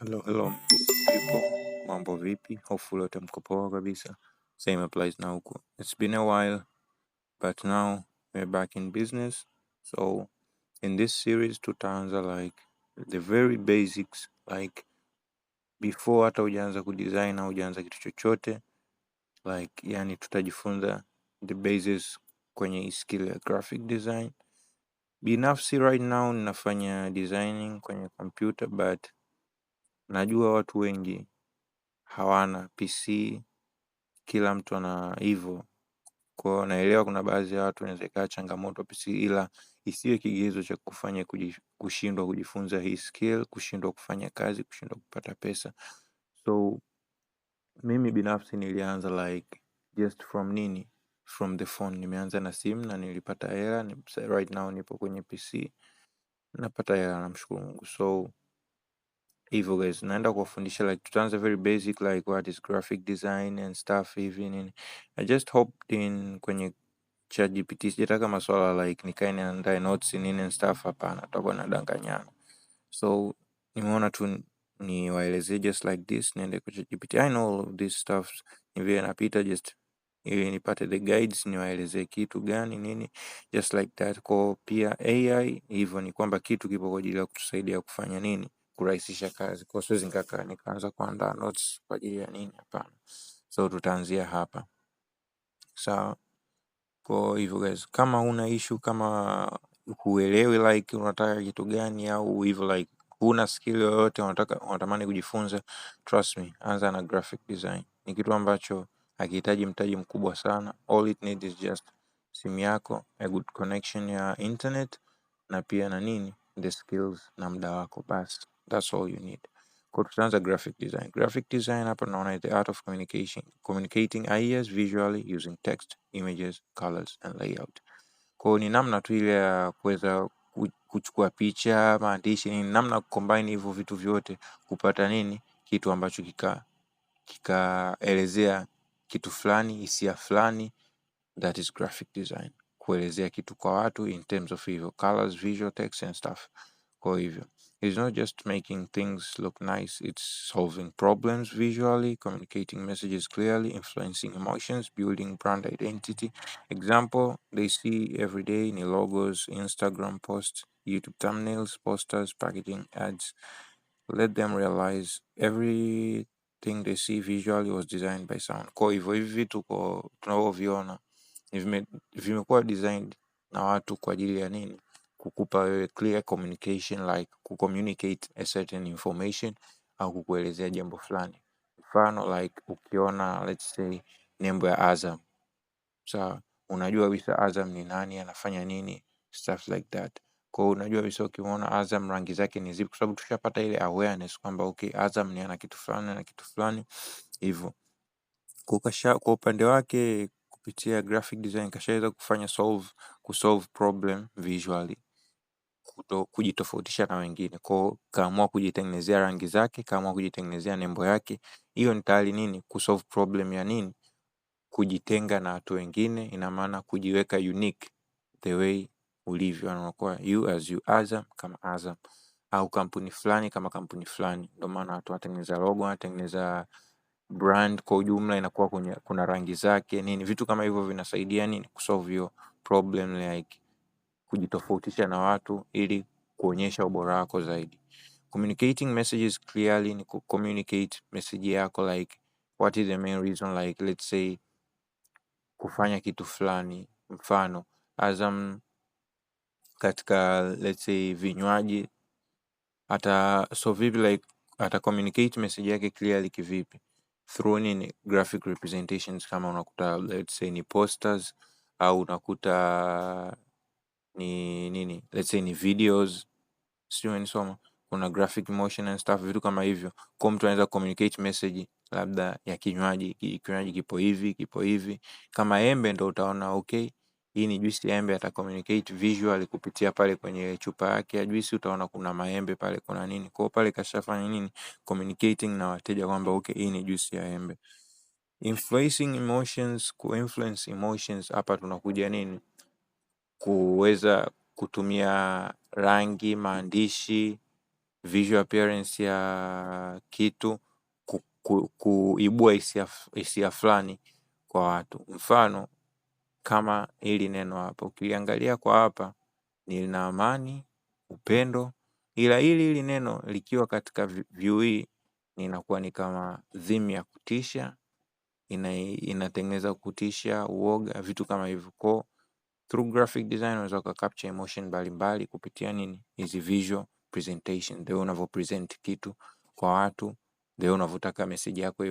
Hello people, mambo vipi? Hopefully wote mko poa kabisa. Same applies na huku. It's been a while, but now we're back in business. So in this series tutaanza like the very basics, like before hata hujaanza kudesign au hujaanza kitu chochote, like yani tutajifunza the basis kwenye hii skill ya graphic design. Binafsi right now ninafanya designing kwenye computer, but najua watu wengi hawana PC, kila mtu ana hivyo. Kwa hiyo naelewa kuna baadhi ya watu wanaweza ikawa changamoto PC, ila isiwe kigezo cha kufanya kushindwa kujifunza hii skill, kushindwa kufanya kazi, kushindwa kupata pesa. So mimi binafsi nilianza like just from the phone. Nimeanza na simu na nilipata hela. Right now nipo kwenye PC napata hela, namshukuru Mungu. So hivyo guys, naenda kuwafundisha like tutaanza very basic like what is graphic design and stuff hivi nini. I just hopped in kwenye ChatGPT, sijataka maswala like nikae niandae notes nini and stuff, hapana, tutakuwa nadanganyana. So nimeona tu niwaelezee just like this, niende kwa ChatGPT. I know all of this stuff, ni vile napita just ili nipate the guides, niwaelezee kitu gani nini, just like that. Kwa pia AI hivyo ni kwamba kitu kipo kwa ajili ya kutusaidia kufanya nini, kurahisisha kazi. Kwa siwezi nikaanza kuandaa notes kwa ajili ya nini, hapana. So tutaanzia hapa. Sawa. Kwa hivyo guys, kama una issue, kama huelewi like unataka kitu gani, au hivyo like huna skill yoyote unatamani kujifunza, trust me, anza na graphic design. Ni kitu ambacho hakihitaji mtaji mkubwa sana. All it needs is just simu yako, a good connection ya internet, na pia na nini, the skills na muda wako, basi that's all you need. Kwa tutaanza graphic design. Graphic design hapa naona the art of communicating ideas visually using text, images, colors and layout. Kwa ni namna tu ile ya kuweza kuchukua picha, maandishi, ni namna kucombine hivyo vitu vyote kupata nini, kitu ambacho kikaelezea kitu fulani, hisia fulani. That is graphic design. Kuelezea kitu kwa watu in terms of hivyo colors, visual, text and stuff. Kwa hivyo it's not just making things look nice, it's solving problems visually, communicating messages clearly, influencing emotions, building brand identity. Example they see every day ni logos, Instagram posts, YouTube thumbnails, posters, packaging, ads. Let them realize everything they see visually was designed by someone. Kwa hivyo hivi vitu tunavyoviona vimekuwa designed na watu kwa ajili ya nini? Kukupa wewe clear communication, like kucommunicate a certain information au kukuelezea jambo fulani. Mfano like ukiona let's say nembo ya Azam, sawa, unajua kabisa Azam ni nani, anafanya nini, stuff like that. Kwa unajua kabisa ukiona Azam rangi zake ni zipi, kwa sababu tushapata ile awareness kwamba okay, Azam ni ana kitu fulani na kitu fulani hivyo. Kwa upande wake kupitia graphic design kashaweza kufanya kusolve problem visually, kujitofautisha na wengine. Kwa kaamua kujitengenezea rangi zake, kaamua kujitengenezea nembo yake. Hiyo ni tayari nini, kusolve problem ya nini, kujitenga na watu wengine. Ina maana kujiweka unique the way ulivyo, anakuwa you as you, Azam kama Azam, au kampuni fulani kama kampuni fulani. Ndio maana watu wanatengeneza logo, wanatengeneza brand kwa ujumla, inakuwa kuna rangi zake nini, vitu kama hivyo vinasaidia nini, kusolve hiyo problem, like kujitofautisha na watu ili kuonyesha ubora wako zaidi. Communicating messages clearly ni communicate message yako, like what is the main reason, like let's say kufanya kitu fulani. Mfano Azam katika let's say vinywaji, vipi like ata communicate message yake clearly kivipi? Through nini, graphic representations. Kama unakuta let's say ni posters, au unakuta ni nini, let's say ni videos, sio umenisoma, kuna graphic motion and stuff, vitu kama hivyo. Kwa mtu anaweza communicate message labda ya kinywaji kipo hivi. Kama embe ndo utaona okay, hii ni juice ya embe, ata communicate visually kupitia pale kwenye chupa yake ya juice, utaona kuna maembe pale, kuna nini. Kwa pale kashafanya nini, communicating na wateja kwamba okay, hii ni juice ya embe. Influencing emotions, influence emotions, hapa tunakuja nini, kuweza kutumia rangi, maandishi visual appearance ya kitu, kuibua hisia fulani kwa watu. Mfano kama hili neno hapa, ukiliangalia kwa hapa ni lina amani, upendo, ila hili neno likiwa katika view hii inakuwa ni kama theme ya kutisha, inatengeneza kutisha, uoga, vitu kama hivyo. Kwa through graphic design unaweza capture emotion mbalimbali kupitia nini? Hizi visual presentation, the unavyo present kitu kwa watu, the unavyotaka message yako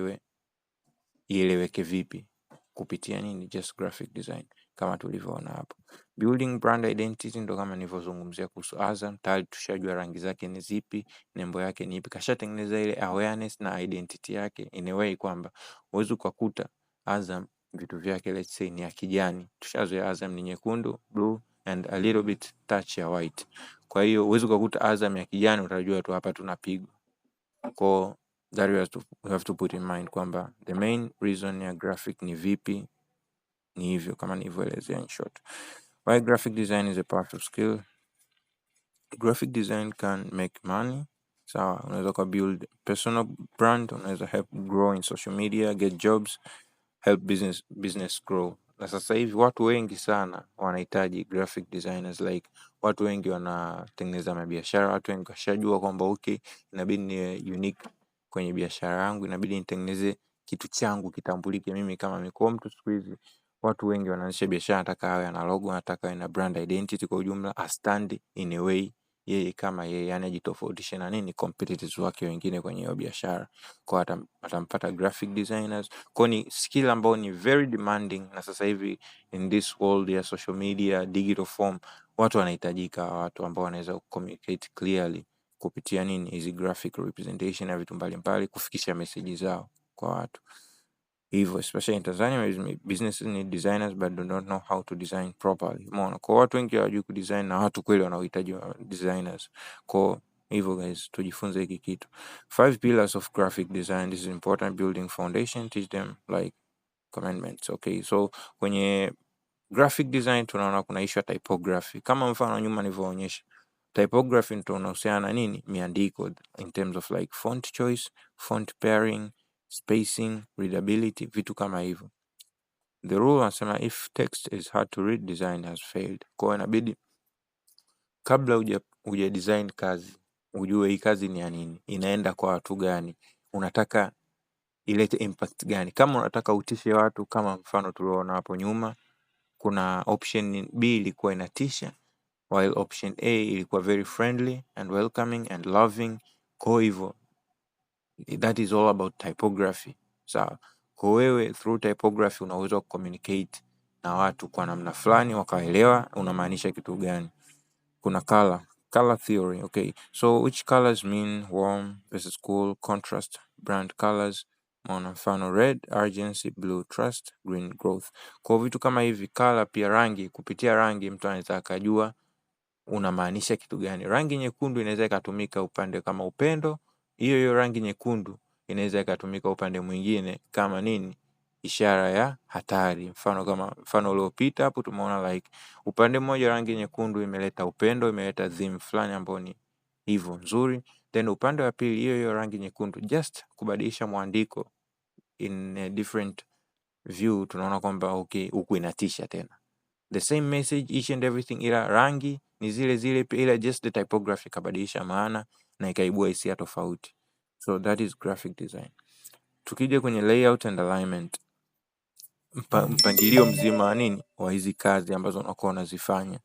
ieleweke vipi kupitia nini? Just graphic design, kama tulivyoona hapo. Building brand identity ndo kama nilivyozungumzia kuhusu Azam. Tayari tushajua rangi zake ni zipi, nembo yake ni ipi, kashatengeneza ile awareness na identity yake in a way kwamba uwezi ukakuta Azam vitu vyake let's say ni ya kijani. Tushazoea Azam ni nyekundu, blue and a little bit touch ya white. Kwa hiyo uwezi ukakuta Azam ya kijani utajua tu hapa tunapigwa. Kwa that we have to put in mind kwamba the main reason ya graphic ni vipi, ni hivyo kama nilivyoelezea in short. Why graphic design is a powerful skill? Graphic design can make money. Sawa, unaweza ka build personal brand, unaweza help grow in social media, get jobs, help business grow. Na sasa hivi watu wengi sana wanahitaji graphic designers, like watu wengi wanatengeneza mabiashara, watu wengi washajua kwamba okay, inabidi ni unique kwenye biashara yangu, inabidi nitengeneze kitu changu kitambulike mimi kama mimi. Mtu siku hizi watu wengi wanaanzisha biashara, nataka awe na logo, nataka awe na brand identity, kwa ujumla a stand in a way yeye kama yeye, yani ajitofautishe na nini competitors wake wengine kwenye hiyo biashara. Kwa atampata graphic designers, kwa ni skill ambao ni very demanding, na sasa hivi in this world ya social media, digital form, watu wanahitajika, watu ambao wanaweza communicate clearly kupitia nini hizi graphic representation ya vitu mbalimbali, kufikisha message zao kwa watu. Hivyo especially in Tanzania, businesses need designers but do not know how to design properly. Umeona, kwa watu wengi hawajui kudesign na watu kweli wanaohitaji designers. Kwa hivyo guys, tujifunze hiki kitu. 5 pillars of graphic design. This is important. Building foundation, teach them like commandments. Okay, so kwenye graphic design tunaona kuna issue ya typography. Kama mfano nyuma nilivyoonyesha, typography ndio unahusiana na nini? Miandiko, in terms of like font choice, font pairing, spacing, readability, vitu kama hivyo. The rule anasema if text is hard to read, design has failed. Kwa inabidi kabla uja design kazi, ujue hii kazi ni ya nini, inaenda kwa watu gani, unataka ilete impact gani. Kama unataka utishe watu, kama mfano tuliona hapo nyuma, kuna option B ilikuwa inatisha, while option A ilikuwa very friendly and welcoming and loving. Kwa hivyo that is all about typography. Sawa, kwa wewe through typography unaweza communicate na watu kwa namna fulani wakaelewa unamaanisha kitu gani. Kuna color theory. Okay, so which colors mean warm versus cool, contrast, brand colors. Mwana mfano red, urgency, blue, trust, green, growth. Kwa vitu kama hivi color, pia rangi, kupitia rangi mtu anaweza akajua unamaanisha kitu gani. Rangi nyekundu inaweza ikatumika upande kama upendo, hiyo rangi nyekundu inaweza ikatumika upande mwingine kama nini? Ishara ya hatari. Mfano uliopita hapo tumeona like upande mmoja rangi nyekundu imeleta upendo, imeleta theme fulani ambayo ni hivyo nzuri, then upande wa pili hiyo rangi nyekundu just kubadilisha mwandiko in a different view, tunaona kwamba okay, huku inatisha tena. The same message each and everything, ila rangi ni zile ila just the typography kabadilisha maana na ikaibua hisia tofauti. So that is graphic design. Tukija kwenye layout and alignment, mpangilio mzima nini wa hizi kazi ambazo unakuwa unazifanya,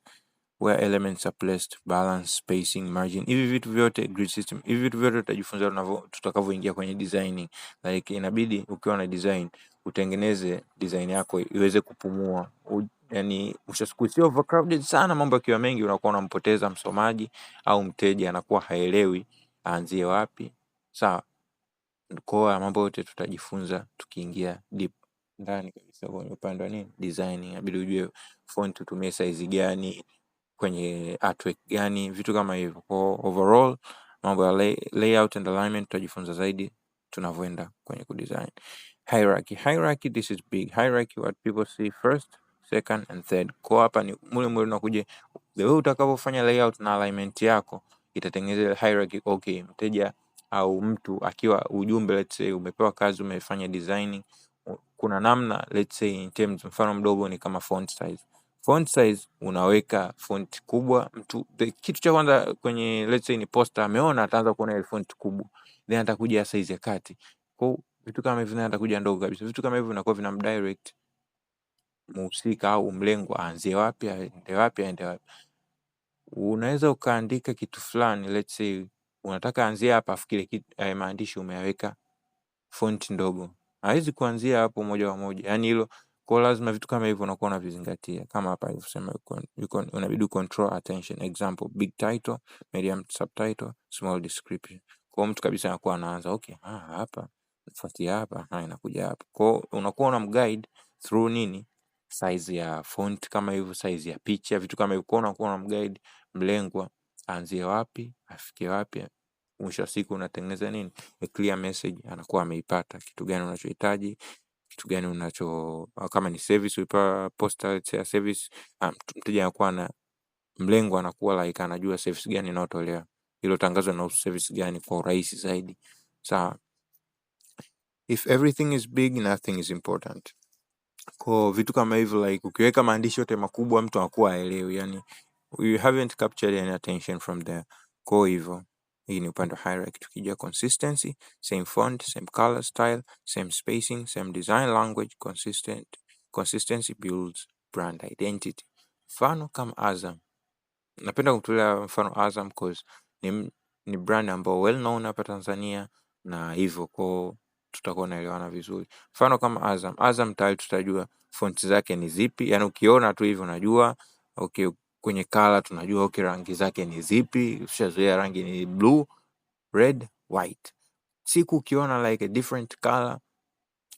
where elements are placed, balance, spacing, margin, hivi vitu vyote, grid system, hivi vitu vyote tutajifunza tutakavyoingia kwenye designing. Like inabidi ukiwa na design utengeneze design yako iweze kupumua. Yani usisio overcrowded sana, mambo yakiwa mengi unakuwa unampoteza msomaji au mteja, anakuwa haelewi aanzie wapi. Sawa, kwa mambo yote tutajifunza tukiingia deep ndani kabisa kwenye upande wa nini designing. Inabidi ujue font utumie size gani, kwenye artwork gani, vitu kama hivyo. Kwa overall mambo ya layout and alignment tutajifunza zaidi tunavyoenda kwenye kudesign. Hierarchy, this is big. Hierarchy, what people see first, second and third. Kwa hapa ni mule unakuja the way utakavyofanya layout na alignment yako itatengeneza ile hierarchy. Okay, mteja au mtu akiwa ujumbe, let's say umepewa kazi, umefanya designing, kuna namna, let's say in terms, mfano mdogo ni kama font size. Font size unaweka font kubwa, mtu kitu cha kwanza kwenye let's say ni poster, ameona ataanza kuona ile font kubwa, then atakuja size ya kati. Kwa vitu kama hivi atakuja ndogo kabisa. Vitu kama hivi vinakuwa vinamdirect mhusika au mlengwa aanzie wapi, aende wapi, aende wapi. Unaweza ukaandika kitu fulani, let's say unataka anzia hapa, afikiri kitu maandishi umeyaweka font ndogo, haiwezi kuanzia hapo moja kwa moja. Yani hilo kwa lazima vitu kama hivyo unakuwa unavizingatia, kama hapa ilivyosema unabidi control attention. Example, big title, medium subtitle, small description. Kwa mtu kabisa anakuwa anaanza okay, hapa fuatia hapa, inakuja hapa. Kwa unakuwa unamguide through nini, size ya font kama hivyo, size ya picha, vitu kama hivyo. Kwa unakuwa unamguide mlengwa aanzie wapi, afike wapi. Mwisho wa siku unatengeneza nini, a clear message, anakuwa ameipata kitu gani unachohitaji, kitu gani unacho, kama ni service uipa postal service, mteja anakuwa na mlengo, anakuwa like anajua service gani inayotolewa, hilo tangazo na service gani kwa urahisi zaidi. Sawa. If everything is big, nothing is important. Kwa vitu kama hivyo, like ukiweka maandishi yote makubwa mtu anakuwa haelewi, yani you haven't captured any attention from there. Kwa hivyo hii ni upande wa hierarchy. Tukija consistency, same font, same color style, same spacing, same design language. Consistency builds brand identity. Mfano kama Azam, napenda kutolea mfano Azam cause ni brand ambao well known hapa Tanzania, na hivyo kwa tutakuwa naelewana vizuri. Mfano kama Azam tayari tutajua fonts zake ni zipi, yani ukiona tu hivyo unajua okay. Kwenye color tunajua okay, rangi zake ni zipi, ushazoea rangi ni blue, red, white. Siku ukiona like a different color,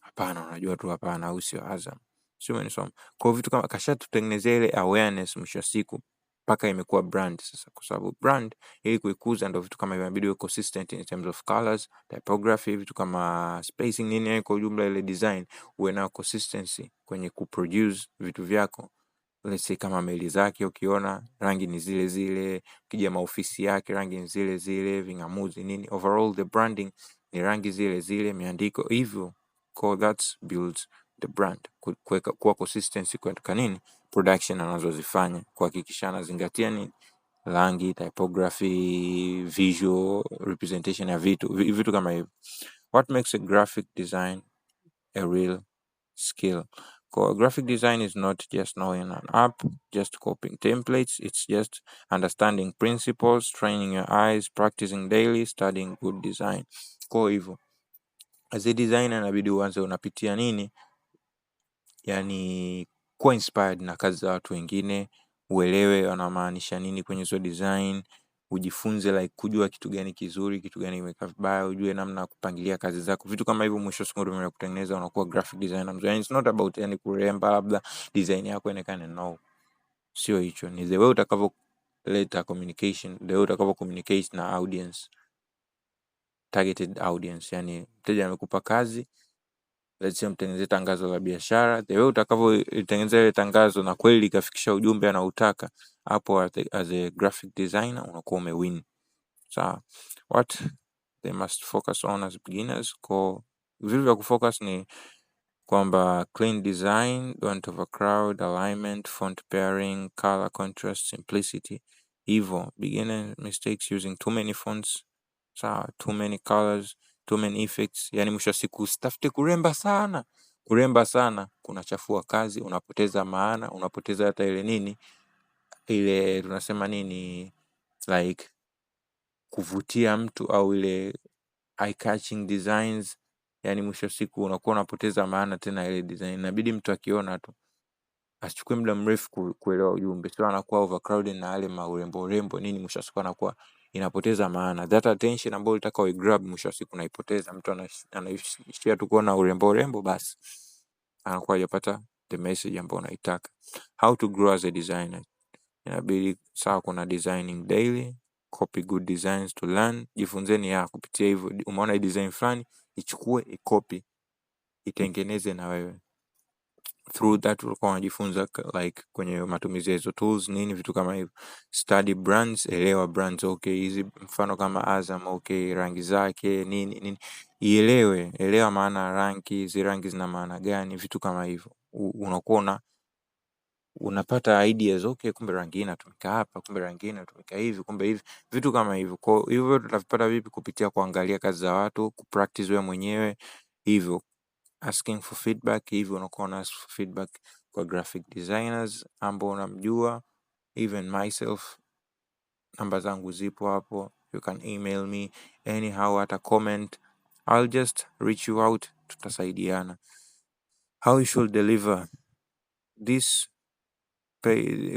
hapana, unajua tu hapana, au sio Azam. Sio umenisoma. Kwa vitu kama kashatutengenezea ile awareness, mwisho wa siku mpaka imekuwa brand sasa, kwa sababu brand ili kuikuza ndio vitu kama inabidi uwe consistent in terms of colors, typography, vitu kama spacing nini, kwa ujumla ile design uwe na consistency kwenye kuproduce vitu vyako. Let's say kama maili zake ukiona rangi ni zile zile, ukija maofisi yake rangi ni zile zile, vingamuzi nini, overall the branding ni rangi zile zile, miandiko hivyo. Kwa that builds the brand, kuwa consistency kwa nini production anazozifanya, kuhakikisha anazingatia ni rangi, typography, visual representation ya vitu kama hivyo. What makes a graphic design a real skill? Graphic design is not just knowing an app, just copying templates. It's just understanding principles, training your eyes, practicing daily, studying good design. Kwa hivyo as a designer inabidi uanze unapitia nini, yani kuwa inspired na kazi za watu wengine, uelewe wanamaanisha nini kwenye hizo design, ujifunze like kujua kitu gani kizuri, kitu gani kimekaa vibaya, ujue namna kupangilia kazi zako, vitu kama hivyo. Mwisho siku ndio kutengeneza unakuwa graphic designer mzuri. It's not about yani kuremba labda design yako ionekane, no, sio hicho. Ni the way utakavyo communication, the way utakavyo communicate na audience, targeted audience. Yani mteja amekupa kazi, let's say mtengeneze tangazo la biashara, the way utakavyotengeneza ile tangazo na kweli ikafikisha ujumbe anautaka, hapo as a graphic designer unakuwa umewin. So what they must focus on as beginners, kwa vitu vya kufocus ni kwamba clean design, don't overcrowd, alignment, font pairing, color contrast, simplicity. Hivyo beginner mistakes using too many fonts, too many colors, too many effects. Yani mwisho siku usitafute kuremba sana kunachafua kazi, unapoteza maana, unapoteza hata ile nini, ile tunasema nini, like kuvutia mtu au ile eye catching designs. Yani mwisho siku unakuwa unapoteza maana tena ile design. Inabidi mtu akiona tu asichukue muda mrefu kuelewa ujumbe, sio anakuwa overcrowded na yale maurembo nini, mwisho siku anakuwa inapoteza maana. That attention ambayo unataka uigrab, mwisho siku unaipoteza. Mtu anaishia tu kuona urembo basi, anakuwa hajapata the message ambayo unaitaka. How to grow as a designer? Inabidi sawa, kuna designing daily, copy good designs to learn. Jifunzeni ya kupitia hivyo, umeona design fulani, ichukue, icopy, itengeneze na wewe. through that ulikuwa unajifunza like kwenye matumizi ya hizo tools nini vitu kama hivyo. Study brands, elewa brands, okay hizi mfano kama Azam, okay rangi zake nini nini, elewa maana ya rangi, hizi rangi zina maana gani, vitu kama hivyo. Unakuwa unapata ideas, okay kumbe rangi hii inatumika hapa, kumbe rangi hii inatumika hivi, kumbe hivi, vitu kama hivyo. Kwa hivyo tutavipata vipi? Kupitia kuangalia kazi za watu, kupractice wewe mwenyewe hivyo, asking for feedback. Hivyo unakuwa una ask for feedback kwa graphic designers ambao unamjua, even myself, namba zangu zipo hapo, you can email me anyhow, hata comment, I'll just reach you out, tutasaidiana. How you should deliver this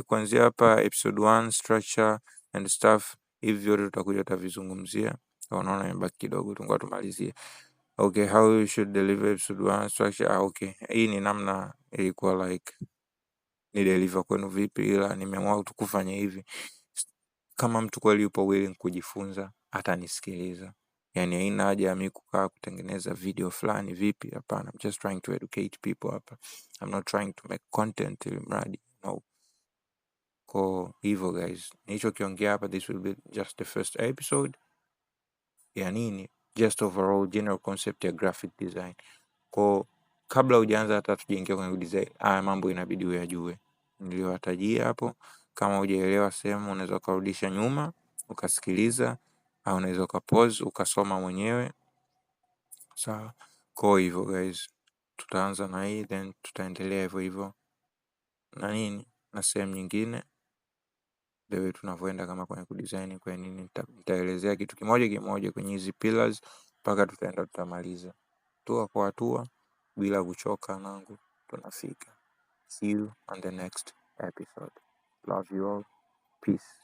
kuanzia hapa episode 1 structure and stuff, hivi vyote tutakuja tutavizungumzia. Unaona imebaki kidogo tu, ngoja tumalizie. Okay, how you should deliver episode 1 structure. Okay, hii ni namna ilikuwa like ni deliver kwenu vipi, ila nimeamua tu kufanya hivi. Kama mtu kweli yupo willing kujifunza, hata nisikiliza. Yani haina haja ya mimi kukaa kutengeneza video fulani vipi, hapana. I'm just trying to educate people hapa. I'm not trying to make content ili mradi, no. Kwa hivyo guys, nilichokiongea hapa, this will be just the first episode ya nini, just overall general concept ya graphic design. Kwa kabla hujaanza hata tujaingia kwenye design, haya mambo inabidi uyajue niliyowatajia hapo. Kama hujaelewa sehemu, unaweza kurudisha nyuma ukasikiliza, au unaweza ukapause ukasoma mwenyewe. Sawa. Kwa hivyo guys, tutaanza na hii then tutaendelea hivyo hivyo na nini na sehemu nyingine the way tunavyoenda, kama kwenye kudesign kwa nini, nitaelezea kitu kimoja kimoja kwenye hizi pillars mpaka tutaenda tutamaliza, hatua kwa hatua bila kuchoka nangu, tunafika. See you on the next episode. Love you all. Peace.